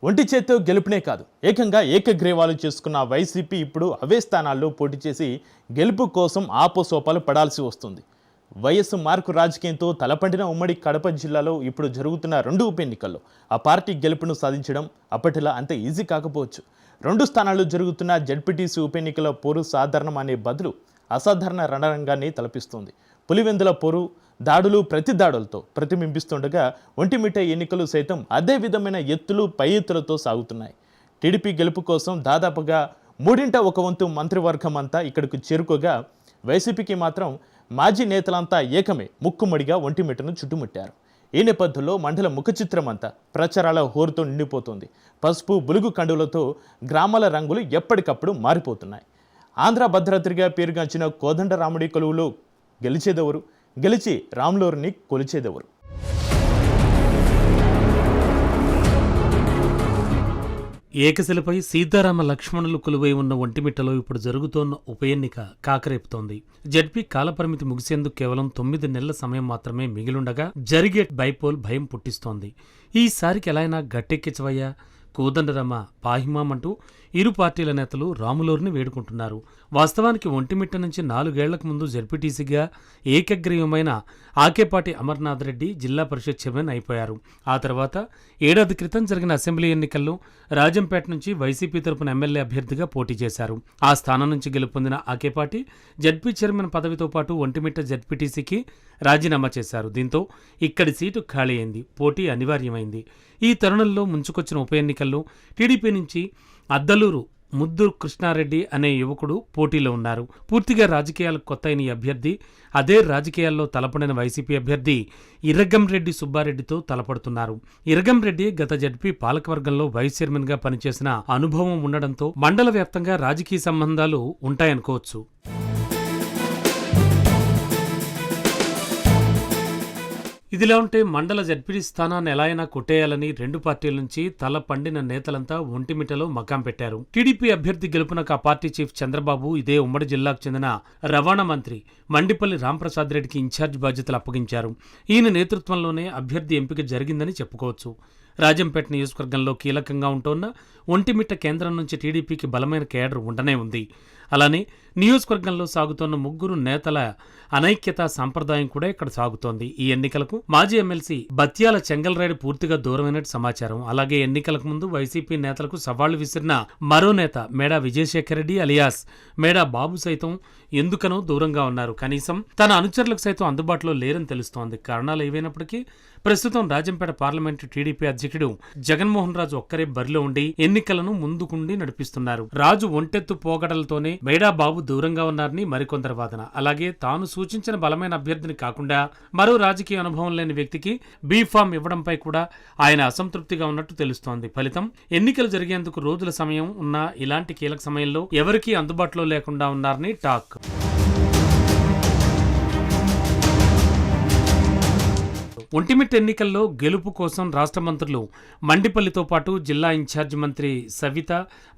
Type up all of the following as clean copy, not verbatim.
ఒంటి చేత్తో గెలుపునే కాదు ఏకంగా ఏకగ్రీవాలు చేసుకున్న వైసీపీ ఇప్పుడు అవే స్థానాల్లో పోటీ చేసి గెలుపు కోసం ఆపోసోపాలు పడాల్సి వస్తుంది. వయస్సు మార్కు రాజకీయంతో తలపండిన ఉమ్మడి కడప జిల్లాలో ఇప్పుడు జరుగుతున్న 2 ఉప ఎన్నికల్లో ఆ పార్టీ గెలుపును సాధించడం అప్పటిలా అంత ఈజీ కాకపోవచ్చు. 2 స్థానాల్లో జరుగుతున్న జెడ్పీటీసీ ఉప ఎన్నికల పోరు సాధారణం అనే బదులు అసాధారణ రణరంగాన్ని తలపిస్తుంది. పులివెందుల పోరు దాడులు ప్రతి దాడులతో ప్రతిబింబిస్తుండగా ఒంటిమిట్ట ఎన్నికలు సైతం అదే విధమైన ఎత్తులు పై ఎత్తులతో సాగుతున్నాయి. టీడీపీ గెలుపు కోసం దాదాపుగా 3/1 మంత్రివర్గం అంతా ఇక్కడకు చేరుకోగా వైసీపీకి మాత్రం మాజీ నేతలంతా ఏకమే ముక్కుమడిగా ఒంటిమిట్టను చుట్టుముట్టారు. ఈ నేపథ్యంలో మండల ముఖ చిత్రం అంతా ప్రచారాల హోరుతో నిండిపోతుంది. పసుపు బులుగు కండులతో గ్రామాల రంగులు ఎప్పటికప్పుడు మారిపోతున్నాయి. ఆంధ్ర భద్రాద్రిగా పేరుగాంచిన కోదండరాముడి కొలువులో గెలిచేదెవరు, గెలిచి రాములూరిని కొలిచేదెవరు? ఏకశిలపై సీతారామ లక్ష్మణులు కొలువై ఉన్న ఒంటిమిట్టలో ఇప్పుడు జరుగుతోన్న ఉప ఎన్నిక కాకరేపుతోంది. జడ్పీ కాలపరిమితి ముగిసేందుకు కేవలం 9 నెలల సమయం మాత్రమే మిగిలుండగా జరిగే బైపోల్ భయం పుట్టిస్తోంది. ఈసారికి ఎలా అయినా గట్టెక్కించవయ్యా కోదండరామ పాహిమామంటూ ఇరు పార్టీల నేతలు రాములూరిని వేడుకుంటున్నారు. వాస్తవానికి ఒంటిమిట్ట నుంచి 4 ఏళ్లకు ముందు జడ్పీటీసీగా ఏకగ్రీవమైన ఆకేపాటి అమర్నాథ్ రెడ్డి జిల్లా పరిషత్ చైర్మన్ అయిపోయారు. ఆ తర్వాత ఏడాది క్రితం జరిగిన అసెంబ్లీ ఎన్నికల్లో రాజంపేట నుంచి వైసీపీ తరపున ఎమ్మెల్యే అభ్యర్థిగా పోటీ చేశారు. ఆ స్థానం నుంచి గెలుపొందిన ఆకేపాటి జడ్పీ చైర్మన్ పదవితో పాటు ఒంటిమిట్ట జడ్పీటీసీకి రాజీనామా చేశారు. దీంతో ఇక్కడి సీటు ఖాళీ అయింది. పోటీ అనివార్యమైంది. ఈ తరుణంలో ముంచుకొచ్చిన ఉప ఎన్నికల్లో టీడీపీ నుంచి అద్దలూరు ముద్దు కృష్ణారెడ్డి అనే యువకుడు పోటీలో ఉన్నారు. పూర్తిగా రాజకీయాలకు కొత్త అయిన ఈ అభ్యర్థి అదే రాజకీయాల్లో తలపడిన వైసీపీ అభ్యర్థి ఇరగంరెడ్డి సుబ్బారెడ్డితో తలపడుతున్నారు. ఇరగంరెడ్డి గత జడ్పీ పాలకవర్గంలో వైస్ చైర్మన్గా పనిచేసిన అనుభవం ఉండడంతో మండల వ్యాప్తంగా రాజకీయ సంబంధాలు ఉంటాయనుకోవచ్చు. ఇదిలా ఉంటే మండల జడ్పీ స్థానాన్ని ఎలా అయినా కొట్టేయాలని 2 పార్టీల నుంచి తల పండిన నేతలంతా ఒంటిమిట్టలో మకాం పెట్టారు. టీడీపీ అభ్యర్థి గెలుపునకు ఆ పార్టీ చీఫ్ చంద్రబాబు ఇదే ఉమ్మడి జిల్లాకు చెందిన రవాణా మంత్రి మండిపల్లి రాంప్రసాద్ రెడ్డికి ఇన్ఛార్జ్ బాధ్యతలు అప్పగించారు. ఈయన నేతృత్వంలోనే అభ్యర్థి ఎంపిక జరిగిందని చెప్పుకోవచ్చు. రాజంపేట నియోజకవర్గంలో కీలకంగా ఉంటోన్న ఒంటిమిట్ట కేంద్రం నుంచి టీడీపీకి బలమైన కేడర్ ఉండనే ఉంది. అలానే నియోజకవర్గంలో సాగుతోన్న 3 నేతల అనైక్యతా సంప్రదాయం కూడా ఇక్కడ సాగుతోంది. ఈ ఎన్నికలకు మాజీ ఎమ్మెల్సీ బత్యాల చెంగల్రాయుడు పూర్తిగా దూరమైనట్టు సమాచారం. అలాగే ఎన్నికలకు ముందు వైసీపీ నేతలకు సవాళ్లు విసిరిన మరో నేత మేడా విజయశేఖర్ రెడ్డి అలియాస్ మేడా బాబు సైతం ఎందుకనో దూరంగా ఉన్నారు. కనీసం తన అనుచరులకు సైతం అందుబాటులో లేరని తెలుస్తోంది. కారణాలు ఏవైనప్పటికీ ప్రస్తుతం రాజంపేట పార్లమెంటు టీడీపీ అధ్యక్షుడు జగన్మోహన్ రాజు ఒక్కరే బరిలో ఉండి ఎన్నికలను ముందుకుండి నడిపిస్తున్నారు. రాజు ఒంటెత్తు పోగడలతోనే మేడా బాబు దూరంగా ఉన్నారని మరికొందరు వాదన. అలాగే తాను సూచించిన బలమైన అభ్యర్థిని కాకుండా మరో రాజకీయ అనుభవం లేని వ్యక్తికి బీఫామ్ ఇవ్వడంపై కూడా ఆయన అసంతృప్తిగా ఉన్నట్టు తెలుస్తోంది. ఫలితం ఎన్నికలు జరిగేందుకు రోజుల సమయం ఉన్న ఇలాంటి కీలక సమయంలో ఎవరికీ అందుబాటులో లేకుండా ఉన్నారని టాక్. ఒంటిమిట్ట ఎన్నికల్లో గెలుపు కోసం రాష్ట్ర మంత్రులు మండిపల్లితో పాటు జిల్లా ఇన్ఛార్జి మంత్రి సవిత,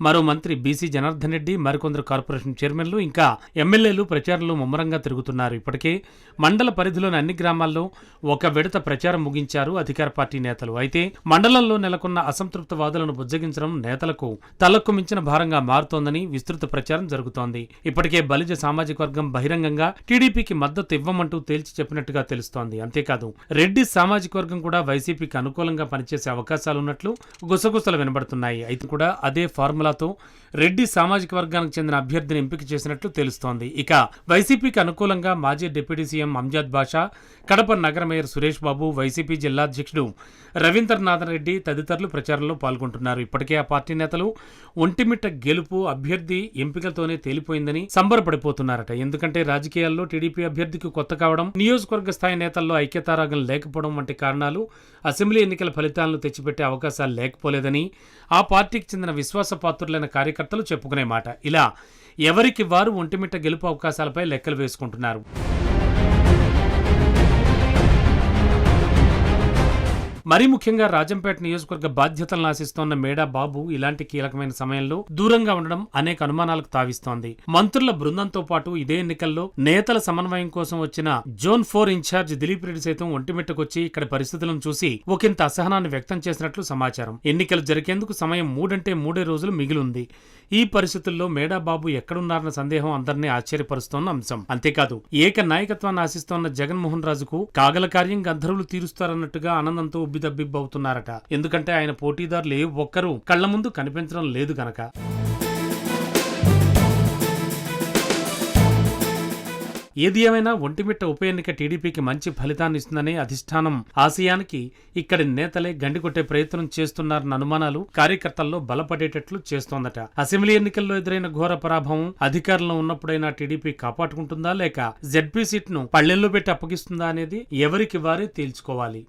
మరో మంత్రి బీసీ జనార్దన్ రెడ్డి, మరికొందరు కార్పొరేషన్ చైర్మన్లు ఇంకా ఎమ్మెల్యేలు ప్రచారంలో ముమ్మరంగా తిరుగుతున్నారు. ఇప్పటికే మండల పరిధిలోని అన్ని గ్రామాల్లో ఒక విడత ప్రచారం ముగించారు అధికార పార్టీ నేతలు. అయితే మండలంలో నెలకొన్న అసంతృప్త వాదులను బుజ్జగించడం నేతలకు తలకు మించిన భారంగా మారుతోందని విస్తృత ప్రచారం జరుగుతోంది. ఇప్పటికే బలిజ సామాజిక వర్గం బహిరంగంగా టీడీపీకి మద్దతు ఇవ్వమంటూ తేల్చి చెప్పినట్టుగా తెలుస్తోంది. అంతేకాదు రెడ్డి సామాజిక వర్గం కూడా వైసీపీకి అనుకూలంగా పనిచేసే అవకాశాలున్నట్లు గుసగుసలు వినబడుతున్నాయి. అయితే కూడా అదే ఫార్ములాతో రెడ్డి సామాజిక వర్గానికి చెందిన అభ్యర్థిని ఎంపిక చేసినట్లు తెలుస్తోంది. ఇక వైసీపీకి అనుకూలంగా మాజీ డిప్యూటీ సీఎం అంజాద్ బాషా, కడప నగర మేయర్ సురేష్ బాబు, వైసీపీ జిల్లా అధ్యక్షుడు రవీంద్రనాథ్ రెడ్డి తదితరులు ప్రచారంలో పాల్గొంటున్నారు. ఇప్పటికే ఆ పార్టీ నేతలు ఒంటిమిట్ట గెలుపు అభ్యర్థి ఎంపికతోనే తేలిపోయిందని సంబరపడిపోతున్నారట. ఎందుకంటే రాజకీయాల్లో టీడీపీ అభ్యర్థికి కొత్త కావడం, నియోజకవర్గ స్థాయి నేతల్లో ఐక్యతారాగం లేకపోవడం వంటి కారణాలు అసెంబ్లీ ఎన్నికల ఫలితాలను తెచ్చిపెట్టే అవకాశాలు లేకపోలేదని ఆ పార్టీకి చెందిన విశ్వాసపాత్రులైన కార్యకర్తలు చెప్పుకునే మాట. ఇలా ఎవరికి వారు ఒంటిమిట్ట గెలుపు అవకాశాలపై లెక్కలు వేసుకుంటున్నారు. మరీ ముఖ్యంగా రాజంపేట నియోజకవర్గ బాధ్యతలను ఆశిస్తోన్న మేడా బాబు ఇలాంటి కీలకమైన సమయంలో దూరంగా ఉండడం అనేక అనుమానాలకు తావిస్తోంది. మంత్రుల బృందంతో పాటు ఇదే ఎన్నికల్లో నేతల సమన్వయం కోసం వచ్చిన జోన్ 4 ఇన్ఛార్జ్ దిలీప్ రెడ్డి సైతం ఒంటిమిట్టకొచ్చి ఇక్కడ పరిస్థితులను చూసి ఒకంత అసహనాన్ని వ్యక్తం చేసినట్లు సమాచారం. ఎన్నికలు జరిగేందుకు సమయం 3 అంటే 3 రోజులు మిగిలింది. ఈ పరిస్థితుల్లో మేడా బాబు ఎక్కడున్నారన్న సందేహం అందరినీ ఆశ్చర్యపరుస్తోన్న అంశం. అంతేకాదు ఏక నాయకత్వాన్ని ఆశిస్తోన్న జగన్మోహన్ రాజుకు కాగల కార్యం గంధర్వులు తీరుస్తారన్నట్టుగా ఆనందంతో ఉబ్బిదబ్బిబ్బవుతున్నారట. ఎందుకంటే ఆయన పోటీదారులు ఏ ఒక్కరూ కళ్ల ముందు కనిపించడం లేదు గనక. ఏది ఏమైనా ఒంటిమిట్ట ఉప ఎన్నిక టీడీపీకి మంచి ఫలితాన్ని ఇస్తుందనే అధిష్టానం ఆశయానికి ఇక్కడి నేతలే గండికొట్టే ప్రయత్నం చేస్తున్నారన్న అనుమానాలు కార్యకర్తల్లో బలపడేటట్లు చేస్తోందట. అసెంబ్లీ ఎన్నికల్లో ఎదురైన ఘోర పరాభవం అధికారంలో ఉన్నప్పుడైనా టీడీపీ కాపాడుకుంటుందా లేక జెడ్పీ సీట్ను పళ్లెల్లో పెట్టి అప్పగిస్తుందా అనేది ఎవరికి వారే తేల్చుకోవాలి.